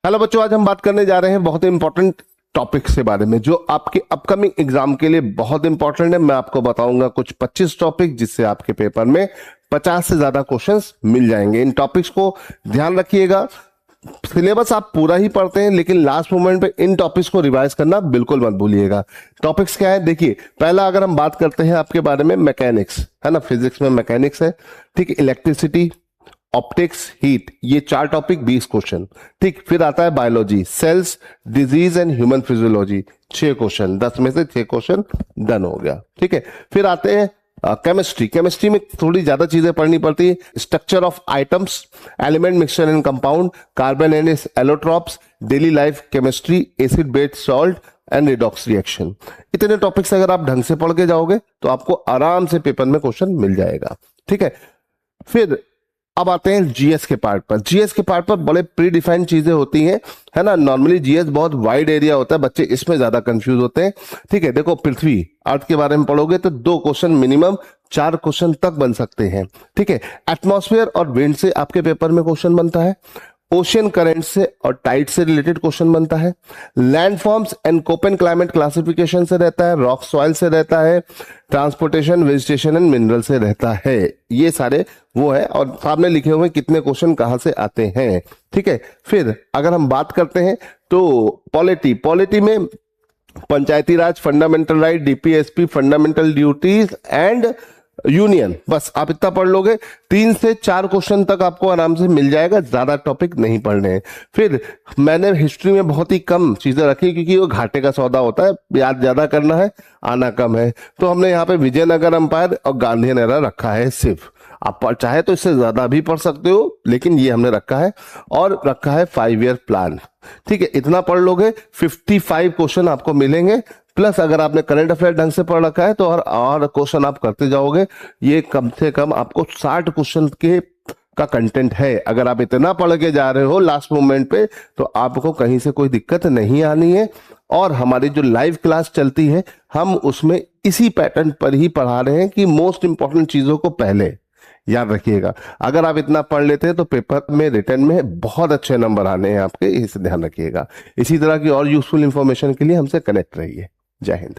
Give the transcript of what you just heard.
Hello बच्चों, आज हम बात करने जा रहे हैं बहुत ही इंपॉर्टेंट टॉपिक के बारे में जो आपके अपकमिंग एग्जाम के लिए बहुत इंपॉर्टेंट है। मैं आपको बताऊंगा कुछ 25 टॉपिक जिससे आपके पेपर में 50 से ज्यादा क्वेश्चंस मिल जाएंगे। इन टॉपिक्स को ध्यान रखिएगा। सिलेबस आप पूरा ही पढ़ते हैं लेकिन लास्ट मोमेंट पे इन टॉपिक्स को रिवाइज करना बिल्कुल मत भूलिएगा। टॉपिक्स क्या है देखिए, पहला अगर हम बात करते हैं आपके बारे में मैकेनिक्स, है ना, फिजिक्स में मैकेनिक्स है, ठीक है, इलेक्ट्रिसिटी, ऑप्टिक्स, हीट, ये 4 टॉपिक 20 क्वेश्चन, ठीक। फिर आता है biology, cells, disease and human physiology, 6 question, 10 में से 6 क्वेश्चन डन हो गया, ठीक है। फिर आते हैं केमिस्ट्री। केमिस्ट्री में थोड़ी ज्यादा चीजें पढ़नी पड़ती है, structure of items, element mixture and compound, carbon and allotropes, daily life chemistry, acid based salt and redox reaction. इतने टॉपिक्स अगर आप ढंग से पढ़ के जाओगे तो आपको आराम से पेपर में क्वेश्चन मिल जाएगा, ठीक है। फिर अब आते हैं जीएस के पार्ट पर। जीएस के पार्ट पर बड़े प्री डिफाइंड चीजें होती हैं, है ना। नॉर्मली जीएस बहुत वाइड एरिया होता है, बच्चे इसमें ज्यादा कंफ्यूज होते हैं, ठीक है। देखो, पृथ्वी अर्थ के बारे में पढ़ोगे तो 2 क्वेश्चन मिनिमम, 4 क्वेश्चन तक बन सकते हैं, ठीक है। एटमॉस्फेयर और विंड से आपके पेपर में क्वेश्चन बनता है, ओशियन करंट से और टाइड से रिलेटेड क्वेश्चन बनता है, landforms and Koppen climate classification से रहता है, रॉक सॉइल से रहता है, ट्रांसपोर्टेशन, वेजिटेशन एंड मिनरल से रहता है। ये सारे वो है और सामने लिखे हुए कितने क्वेश्चन कहां से आते हैं, ठीक है। फिर अगर हम बात करते हैं तो पॉलिटी में Panchayati Raj, fundamental right, DPSP, fundamental duties and union, बस आप इतना पढ़ लोगे, 3 से 4 क्वेश्चन तक आपको आराम से मिल जाएगा, ज्यादा टॉपिक नहीं पढ़ने हैं। फिर मैंने हिस्ट्री में बहुत ही कम चीजें रखी क्योंकि वो घाटे का सौदा होता है, याद ज्यादा करना है, आना कम है, तो हमने यहाँ पे विजयनगर अंपायर और गांधी नहर रखा है सिर्फ। आप चाहे तो इससे ज्यादा भी पढ़ सकते हो लेकिन ये हमने रखा है, और रखा है 5 ईयर प्लान, ठीक है। इतना पढ़ लोगे 55 क्वेश्चन आपको मिलेंगे, प्लस अगर आपने करंट अफेयर ढंग से पढ़ रखा है तो और क्वेश्चन आप करते जाओगे, ये कम से कम आपको 60 क्वेश्चन के का कंटेंट है। अगर आप इतना पढ़ के जा रहे हो लास्ट मोमेंट पे तो आपको कहीं से कोई दिक्कत नहीं आनी है। और हमारी जो लाइव क्लास चलती है हम उसमें इसी पैटर्न पर ही पढ़ा रहे हैं कि मोस्ट इंपॉर्टेंट चीजों को पहले याद रखिएगा। अगर आप इतना पढ़ लेते हैं तो पेपर में रिटर्न में बहुत अच्छे नंबर आने हैं आपके, इसे ध्यान रखिएगा। इसी तरह की और यूजफुल इंफॉर्मेशन के लिए हमसे कनेक्ट रहिए। जय हिंद।